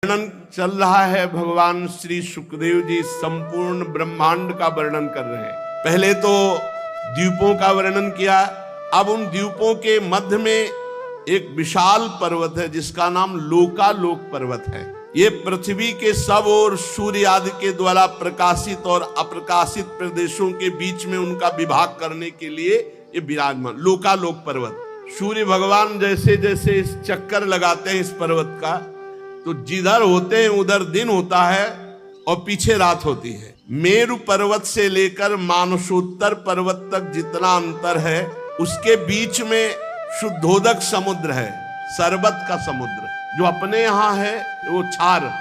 वर्णन चल रहा है। भगवान श्री सुखदेव जी संपूर्ण ब्रह्मांड का वर्णन कर रहे हैं। पहले तो द्वीपों का वर्णन किया, अब उन द्वीपों के मध्य में एक विशाल पर्वत है जिसका नाम लोकालोक पर्वत है। ये पृथ्वी के सब और सूर्य आदि के द्वारा प्रकाशित और अप्रकाशित प्रदेशों के बीच में उनका विभाग करने के लिए ये विराजमान लोकालोक पर्वत। सूर्य भगवान जैसे जैसे इस चक्कर लगाते हैं इस पर्वत का, तो जिधर होते हैं उधर दिन होता है और पीछे रात होती है। मेरु पर्वत से लेकर मानसोत्तर पर्वत तक जितना अंतर है, उसके बीच में शुद्धोदक समुद्र है, शरबत का समुद्र। जो अपने यहाँ है वो क्षार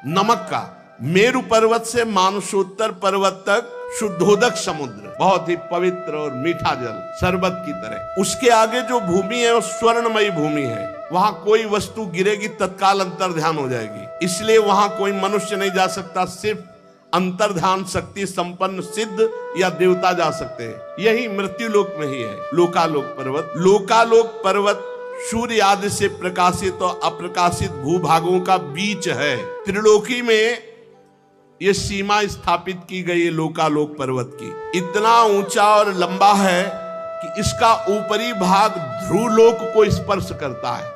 नमक का। मेरु पर्वत से मानसोत्तर पर्वत तक शुद्धोदक समुद्र, बहुत ही पवित्र और मीठा जल, शरबत की तरह। उसके आगे जो भूमि है वो स्वर्णमयी भूमि है। वहां कोई वस्तु गिरेगी तत्काल अंतर्ध्यान हो जाएगी, इसलिए वहां कोई मनुष्य नहीं जा सकता। सिर्फ अंतर्ध्यान शक्ति संपन्न सिद्ध या देवता जा सकते हैं। यही मृत्युलोक में ही है लोकालोक पर्वत। लोकालोक पर्वत सूर्य आदि से प्रकाशित और अप्रकाशित भूभागों का बीच है। त्रिलोकी में ये सीमा स्थापित की गई है लोकालोक पर्वत की। इतना ऊंचा और लंबा है कि इसका ऊपरी भाग ध्रुवलोक को स्पर्श करता है।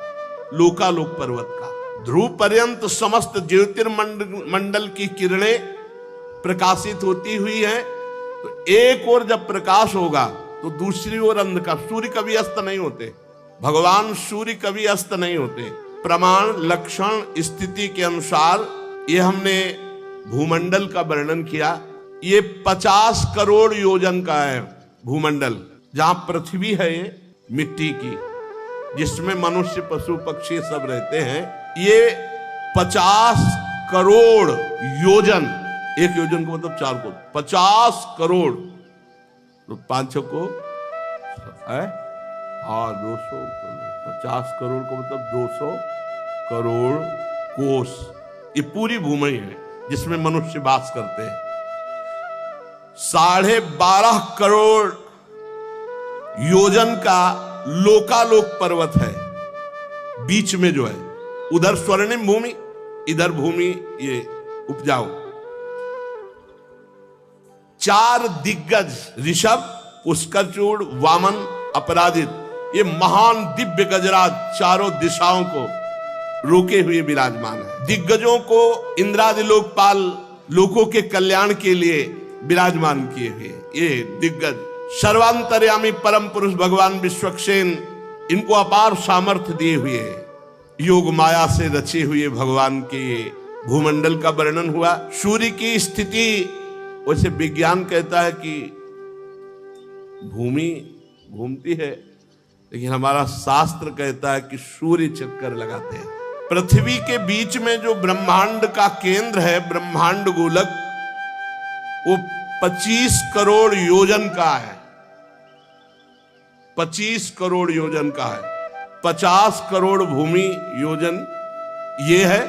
लोकालोक पर्वत का ध्रुव पर्यंत समस्त ज्योतिर्मंडल की किरणें प्रकाशित होती हुई है। तो एक ओर जब प्रकाश होगा तो दूसरी ओर अंधकार। सूर्य कभी अस्त नहीं होते, भगवान सूर्य कभी अस्त नहीं होते। प्रमाण लक्षण स्थिति के अनुसार ये हमने भूमंडल का वर्णन किया। ये 50 करोड़ योजन का है भूमंडल। जहां पृथ्वी है ये मिट्टी की, जिसमें मनुष्य पशु पक्षी सब रहते हैं, ये 50 करोड़ योजन। एक योजन को मतलब 4 को 50 करोड़, तो 5 को है 200, 50 करोड़ को मतलब 200 करोड़ कोस। ये पूरी भूमि है जिसमें मनुष्य वास करते हैं। 12.5 करोड़ योजन का लोकालोक पर्वत है। बीच में जो है उधर स्वर्णिम भूमि, इधर भूमि ये उपजाऊ। 4 दिग्गज ऋषभ, पुष्करचूड़, वामन, अपराजित, ये महान दिव्य गजराज चारों दिशाओं को रोके हुए विराजमान है। दिग्गजों को इंद्रादि लोकपाल लोकों के कल्याण के लिए विराजमान किए हुए ये दिग्गज। सर्वांतर्यामी परम पुरुष भगवान विश्वक्सेन इनको अपार सामर्थ्य दिए हुए योग माया से रचे हुए भगवान के भूमंडल का वर्णन हुआ। सूर्य की स्थिति, वैसे विज्ञान कहता है कि भूमि घूमती है, लेकिन हमारा शास्त्र कहता है कि सूर्य चक्कर लगाते हैं। पृथ्वी के बीच में जो ब्रह्मांड का केंद्र है, ब्रह्मांड गोलक, वो 25 करोड़ योजन का है। 25 करोड़ योजन का है। 50 करोड़ भूमि योजन ये है।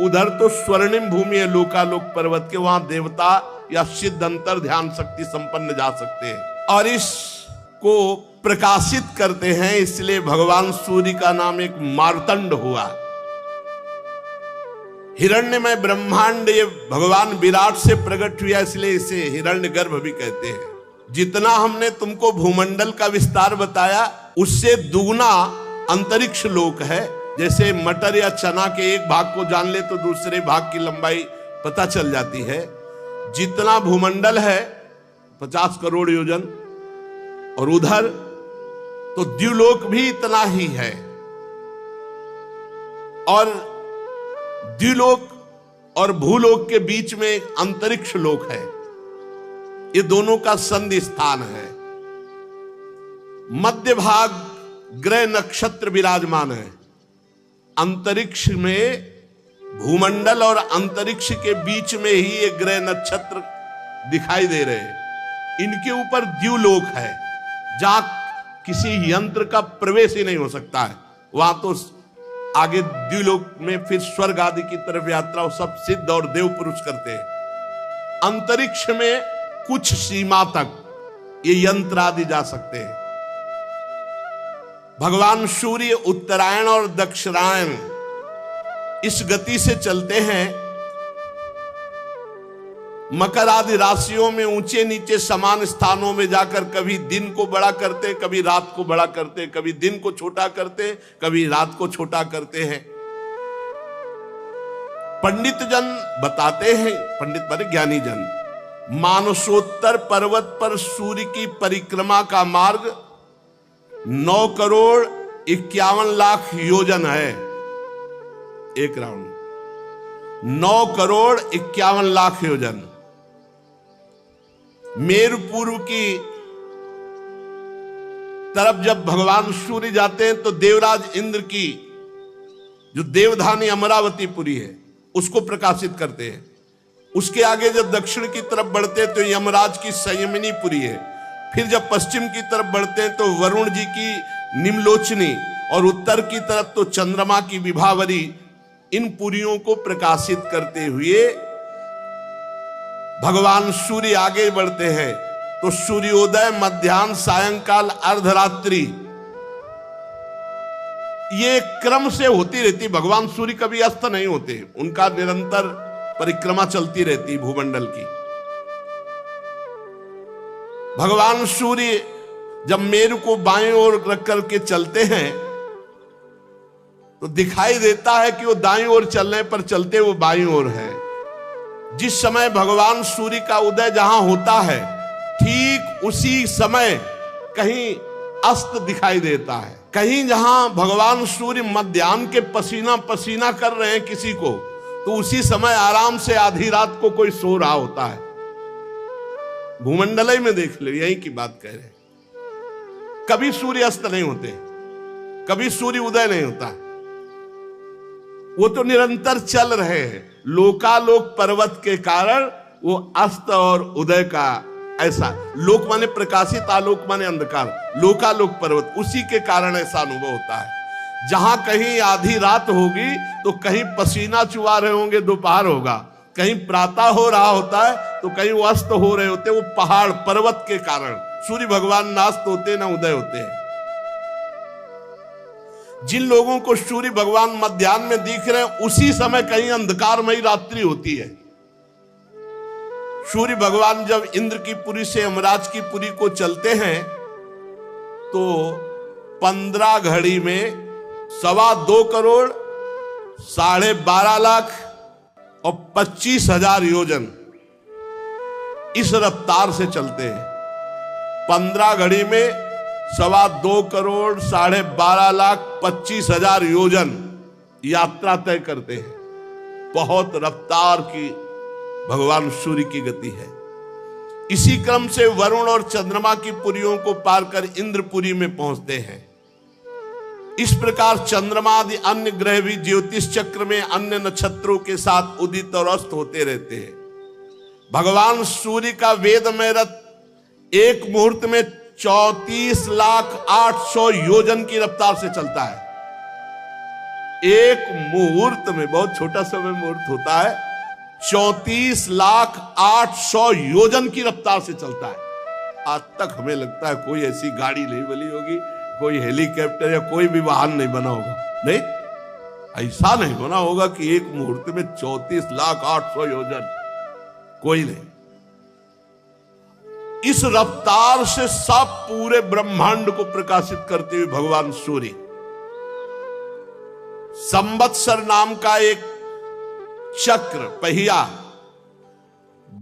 उधर तो स्वर्णिम भूमि है लोकालोक पर्वत के, वहां देवता या सिद्ध अंतर ध्यान शक्ति संपन्न जा सकते हैं और इसको प्रकाशित करते हैं। इसलिए भगवान सूर्य का नाम एक मार्तंड हुआ। हिरण्यमय ब्रह्मांड ये भगवान विराट से प्रकट हुआ, इसलिए इसे हिरण्यगर्भ भी कहते हैं। जितना हमने तुमको भूमंडल का विस्तार बताया, उससे दुगना अंतरिक्ष लोक है। जैसे मटर या चना के एक भाग को जान ले तो दूसरे भाग की लंबाई पता चल जाती है। जितना भूमंडल है 50 करोड़ योजन, और उधर तो द्युलोक भी इतना ही है। और द्युलोक और भूलोक के बीच में एक अंतरिक्ष लोक है। ये दोनों का संधि स्थान है। मध्य भाग ग्रह नक्षत्र विराजमान है। अंतरिक्ष में भूमंडल और अंतरिक्ष के बीच में ही ये ग्रह नक्षत्र दिखाई दे रहे हैं। इनके ऊपर द्युलोक है, जहां किसी यंत्र का प्रवेश ही नहीं हो सकता है। वहां तो आगे द्युलोक में फिर स्वर्ग आदि की तरफ यात्रा वो सब सिद्ध और देव पुरुष करते हैं। अंतरिक्ष में कुछ सीमा तक ये यंत्र आदि जा सकते हैं। भगवान सूर्य उत्तरायण और दक्षिणायन इस गति से चलते हैं, मकर आदि राशियों में ऊंचे नीचे समान स्थानों में जाकर कभी दिन को बड़ा करते, कभी रात को बड़ा करते, कभी दिन को छोटा करते, कभी रात को छोटा करते हैं। पंडित जन बताते हैं, पंडित माने ज्ञानी जन, मानसोत्तर पर्वत पर सूर्य की परिक्रमा का मार्ग 9,51,00,000 योजन है। एक राउंड 9,51,00,000 योजन। मेरु पूर्व की तरफ जब भगवान सूर्य जाते हैं तो देवराज इंद्र की जो देवधानी अमरावतीपुरी है उसको प्रकाशित करते हैं। उसके आगे जब दक्षिण की तरफ बढ़ते हैं तो यमराज की संयमिनीपुरी है। फिर जब पश्चिम की तरफ बढ़ते हैं तो वरुण जी की निम्लोचनी, और उत्तर की तरफ तो चंद्रमा की विभावरी, इन पुरियों को प्रकाशित करते हुए भगवान सूर्य आगे बढ़ते हैं। तो सूर्योदय, मध्याह्न, सायंकाल, अर्धरात्रि, ये क्रम से होती रहती। भगवान सूर्य कभी अस्त नहीं होते, उनका निरंतर परिक्रमा चलती रहती भूमंडल की। भगवान सूर्य जब मेरु को बाएं ओर रख करके चलते हैं तो दिखाई देता है कि वो दाईं ओर चलने पर चलते वो बाईं ओर है। जिस समय भगवान सूर्य का उदय जहां होता है ठीक उसी समय कहीं अस्त दिखाई देता है। कहीं जहां भगवान सूर्य मध्याह्न के पसीना पसीना कर रहे हैं किसी को, तो उसी समय आराम से आधी रात को कोई सो रहा होता है। भूमंडल में देख लो, यही की बात कह रहे हैं। कभी सूर्य अस्त नहीं होते, कभी सूर्य उदय नहीं होता, वो तो निरंतर चल रहे हैं। लोकालोक पर्वत के कारण वो अस्त और उदय का ऐसा, लोक माने प्रकाशित, आलोक माने अंधकार, लोकालोक पर्वत, उसी के कारण ऐसा अनुभव होता है। जहां कहीं आधी रात होगी तो कहीं पसीना चुआ रहे होंगे, दोपहर होगा, कहीं प्रातः हो रहा होता है तो कहीं वो अस्त हो रहे होते। वो पहाड़ पर्वत के कारण सूर्य भगवान ना अस्त होते ना उदय होते हैं। जिन लोगों को सूर्य भगवान मध्याह्न में दिख रहे हैं उसी समय कहीं अंधकारमयी रात्रि होती है। सूर्य भगवान जब इंद्र की पुरी से यमराज की पुरी को चलते हैं तो 15 घड़ी में 2.25 करोड़ 12.5 लाख और 25,000 योजन इस रफ्तार से चलते हैं। 15 घड़ी में 2.25 करोड़ 12.5 लाख 25,000 योजन यात्रा तय करते हैं। बहुत रफ्तार की भगवान सूर्य की गति है। इसी क्रम से वरुण और चंद्रमा की पुरियों को पार कर इंद्रपुरी में पहुंचते हैं। इस प्रकार चंद्रमा आदि अन्य ग्रह भी ज्योतिष चक्र में अन्य नक्षत्रों के साथ उदित और अस्त होते रहते हैं। भगवान सूर्य का वेदमय रथ एक मुहूर्त में 34,08,000 योजन की रफ्तार से चलता है। एक मुहूर्त में, बहुत छोटा समय मुहूर्त होता है, 34,08,000 योजन की रफ्तार से चलता है। आज तक हमें लगता है कोई ऐसी गाड़ी नहीं बनी होगी, कोई हेलीकॉप्टर या कोई भी वाहन नहीं बना होगा। नहीं, ऐसा नहीं बना होगा कि एक मुहूर्त में 34,08,000 योजन, कोई नहीं। इस रफ्तार से सब पूरे ब्रह्मांड को प्रकाशित करते हुए भगवान सूर्य, संवत्सर नाम का एक चक्र पहिया,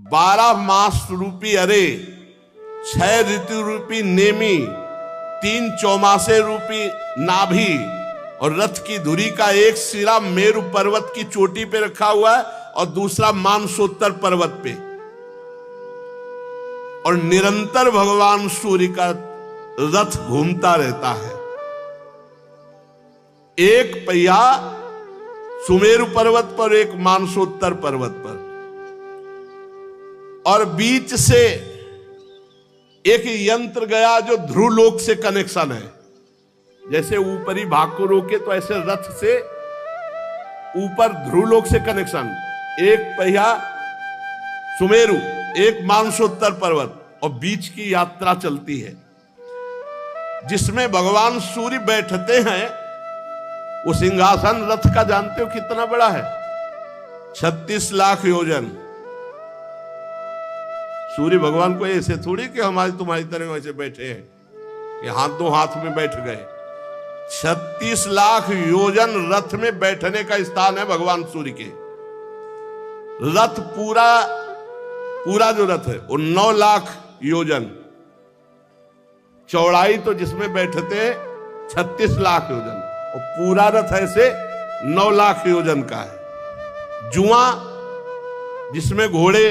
12 मास रूपी अरे, 6 ऋतु रूपी नेमी, 3 चौमासे रूपी नाभि और रथ की धुरी का एक सिरा मेरु पर्वत की चोटी पे रखा हुआ है और दूसरा मानसोत्तर पर्वत पे, और निरंतर भगवान सूर्य का रथ घूमता रहता है। एक पहिया सुमेरु पर्वत पर, एक मानसोत्तर पर्वत पर, और बीच से एक यंत्र गया जो ध्रुवलोक से कनेक्शन है। जैसे ऊपरी भाग को रोके तो ऐसे रथ से ऊपर ध्रुवलोक से कनेक्शन। एक पहिया सुमेरु, एक मानसोत्तर पर्वत, और बीच की यात्रा चलती है जिसमें भगवान सूर्य बैठते हैं। वो सिंहासन रथ का जानते हो कितना बड़ा है? 36 लाख योजन। सूर्य भगवान को ऐसे थोड़ी कि हमारी तुम्हारी तरह वैसे बैठे हैं कि हाथ दो हाथ में बैठ गए। 36 लाख योजन रथ में बैठने का स्थान है भगवान सूर्य के। रथ पूरा जो रथ है वो 9 लाख योजन चौड़ाई, तो जिसमें बैठते 36 लाख योजन, और पूरा रथ ऐसे 9 लाख योजन का है। जुआ जिसमें घोड़े,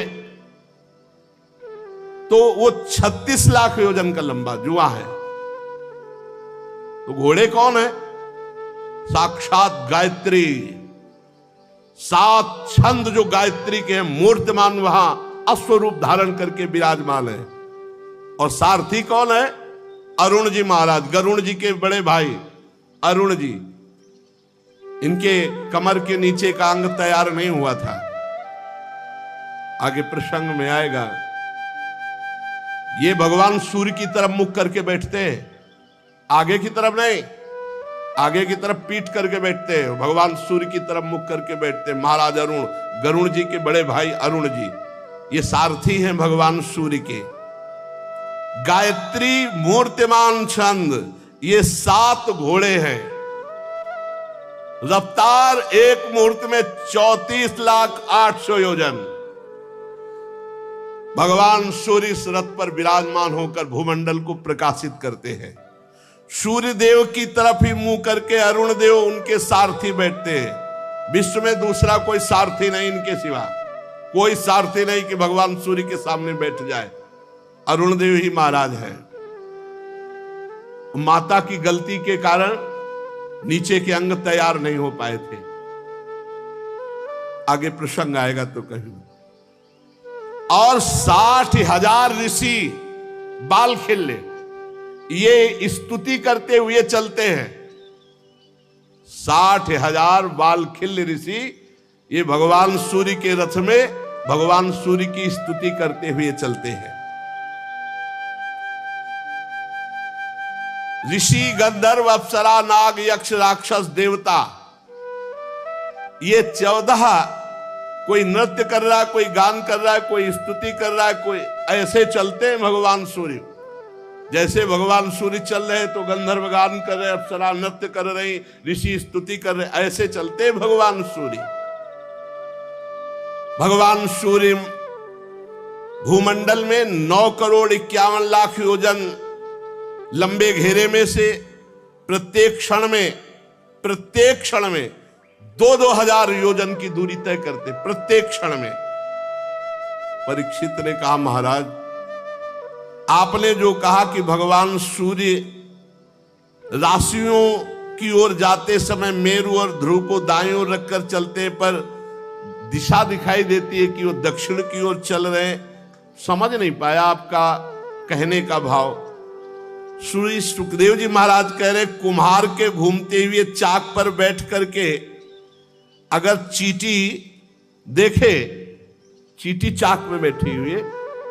तो वो 36 लाख योजन का लंबा जुआ है। तो घोड़े कौन है? साक्षात गायत्री। 7 छंद जो गायत्री के हैं, मूर्तिमान वहां अश्वरूप धारण करके विराजमान है। और सारथी कौन है? अरुण जी महाराज, गरुण जी के बड़े भाई अरुण जी। इनके कमर के नीचे का अंग तैयार नहीं हुआ था, आगे प्रसंग में आएगा। ये भगवान सूर्य की तरफ मुख करके बैठते हैं, आगे की तरफ नहीं, आगे की तरफ पीठ करके बैठते हैं। भगवान सूर्य की तरफ मुख करके बैठते हैं महाराज अरुण, गरुण जी के बड़े भाई अरुण जी। ये सारथी हैं भगवान सूर्य के। गायत्री मूर्तिमान छंद, ये 7 घोड़े हैं। रफ्तार एक मुहूर्त में 34 लाख 800 योजन। भगवान सूर्य इस रथ पर विराजमान होकर भूमंडल को प्रकाशित करते हैं। सूर्य देव की तरफ ही मुंह करके अरुण देव उनके सारथी बैठते हैं। विश्व में दूसरा कोई सारथी नहीं इनके सिवा, कोई सारथी नहीं कि भगवान सूर्य के सामने बैठ जाए। अरुण देव ही महाराज है। माता की गलती के कारण नीचे के अंग तैयार नहीं हो पाए थे, आगे प्रसंग आएगा तो कहीं। और 60,000 ऋषि बाल खिल्ले ये स्तुति करते हुए चलते हैं। 60,000 बाल खिल्ले ऋषि ये भगवान सूर्य के रथ में भगवान सूर्य की स्तुति करते हुए चलते हैं। ऋषि गंधर्व अप्सरा नाग यक्ष राक्षस देवता, ये 14 कोई नृत्य कर रहा है, कोई गान कर रहा है, कोई स्तुति कर रहा है, कोई ऐसे चलते हैं भगवान सूर्य। जैसे भगवान सूर्य चल रहे तो गंधर्व गान कर रहे, अप्सरा नृत्य कर रही, ऋषि स्तुति कर रहे, ऐसे चलते हैं भगवान सूर्य। भगवान सूर्य भूमंडल में 9 करोड़ 51 लाख योजन लंबे घेरे में से प्रत्येक क्षण में 2-2 हजार योजन की दूरी तय करते, प्रत्येक क्षण में। परीक्षित ने कहा महाराज आपने जो कहा कि भगवान सूर्य राशियों की ओर जाते समय मेरु और ध्रुव को दाईं ओर रखकर चलते, पर दिशा दिखाई देती है कि वो दक्षिण की ओर चल रहे हैं। समझ नहीं पाया आपका कहने का भाव। श्री सुखदेव जी महाराज कह रहे कुम्हार के घूमते हुए चाक पर बैठ करके अगर चींटी देखे, चींटी चाक में बैठी हुई है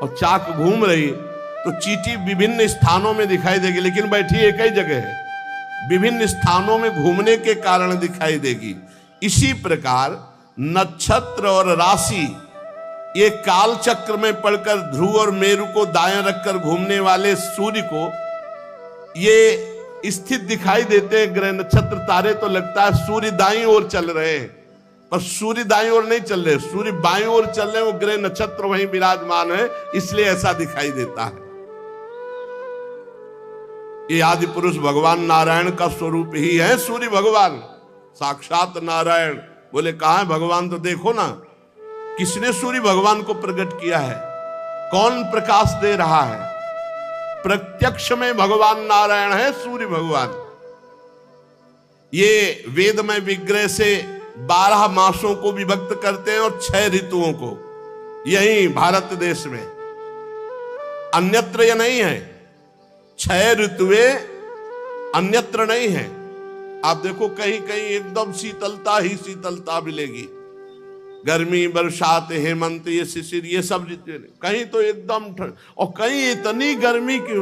और चाक घूम रही, तो चींटी विभिन्न स्थानों में दिखाई देगी, लेकिन बैठी एक ही जगह है। विभिन्न स्थानों में घूमने के कारण दिखाई देगी। इसी प्रकार नक्षत्र और राशि ये काल चक्र में पड़कर ध्रुव और मेरु को दाएं रखकर घूमने वाले सूर्य को ये स्थित दिखाई देते हैं। ग्रह नक्षत्र तारे तो लगता है सूर्य दाईं ओर चल रहे हैं, पर सूर्य दाईं ओर नहीं चल रहे, सूर्य बाईं ओर चल रहे हैं। वो ग्रह नक्षत्र वहीं विराजमान है, इसलिए ऐसा दिखाई देता है। ये आदि पुरुष भगवान नारायण का स्वरूप ही है सूर्य भगवान, साक्षात नारायण। बोले कहां है भगवान? तो देखो ना किसने सूर्य भगवान को प्रकट किया है, कौन प्रकाश दे रहा है? प्रत्यक्ष में भगवान नारायण है सूर्य भगवान। ये वेदमय विग्रह से 12 मासों को विभक्त करते हैं और 6 ऋतुओं को, यही भारत देश में, अन्यत्र यह नहीं है। 6 ऋतुएं अन्यत्र नहीं है। आप देखो कहीं कहीं एकदम शीतलता ही शीतलता मिलेगी, गर्मी बरसात हेमंत ये शिशिर ये सब ऋतु, कहीं तो एकदम ठंड और कहीं इतनी गर्मी की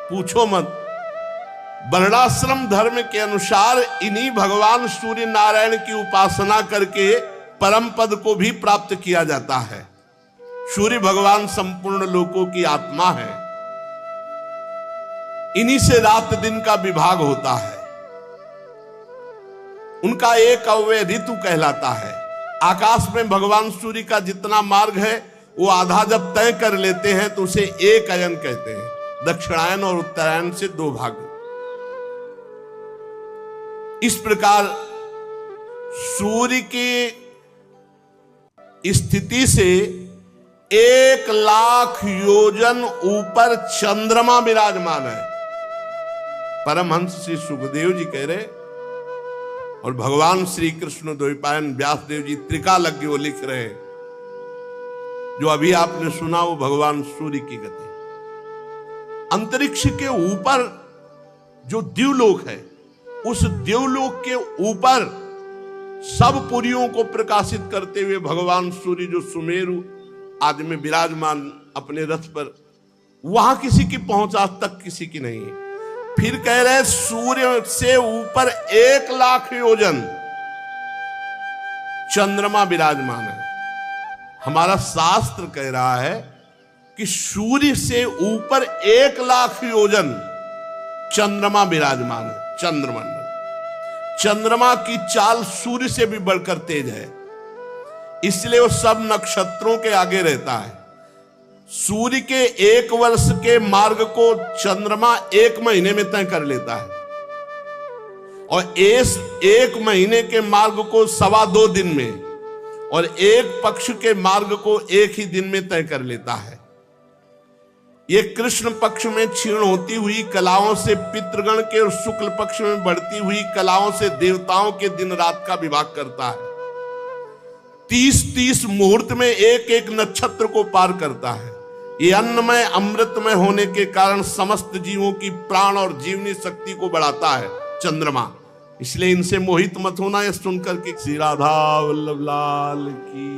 पूछो मत। वर्णाश्रम धर्म के अनुसार इन्हीं भगवान सूर्य नारायण की उपासना करके परम पद को भी प्राप्त किया जाता है। सूर्य भगवान संपूर्ण लोकों की आत्मा है। इन्हीं से रात दिन का विभाग होता है। उनका एक अव्यय ऋतु कहलाता है। आकाश में भगवान सूर्य का जितना मार्ग है वो आधा जब तय कर लेते हैं तो उसे एक अयन कहते हैं। दक्षिणायन और उत्तरायण से दो भाग। इस प्रकार सूर्य की स्थिति से 1,00,000 योजन ऊपर चंद्रमा विराजमान है। परमहंस श्री सुखदेव जी कह रहे और भगवान श्री कृष्ण द्वैपायन व्यासदेव जी त्रिकालज्ञ वो लिख रहे हैं। जो अभी आपने सुना वो भगवान सूर्य की गति। अंतरिक्ष के ऊपर जो द्युलोक है, उस द्युलोक के ऊपर सब पुरियों को प्रकाशित करते हुए भगवान सूर्य जो सुमेरु आदि में विराजमान अपने रथ पर, वहां किसी की पहुंच आज तक किसी की नहीं है। फिर कह रहे सूर्य से ऊपर 1,00,000 योजन चंद्रमा विराजमान है। हमारा शास्त्र कह रहा है कि सूर्य से ऊपर 1,00,000 योजन चंद्रमा विराजमान है। चंद्रमंडल, चंद्रमा की चाल सूर्य से भी बढ़कर तेज है, इसलिए वो सब नक्षत्रों के आगे रहता है। सूर्य के 1 वर्ष के मार्ग को चंद्रमा 1 महीने में तय कर लेता है और 1 महीने के मार्ग को 2.25 दिन में और 1 पक्ष के मार्ग को 1 ही दिन में तय कर लेता है। ये कृष्ण पक्ष में क्षीण होती हुई कलाओं से पितृगण के और शुक्ल पक्ष में बढ़ती हुई कलाओं से देवताओं के दिन रात का विभाग करता है। 30-30 मुहूर्त में एक नक्षत्र को पार करता है। ये अन्नमय अमृतमय होने के कारण समस्त जीवों की प्राण और जीवनी शक्ति को बढ़ाता है चंद्रमा। इसलिए इनसे मोहित मत होना। यह सुनकर के श्री राधा वल्लभ लाल की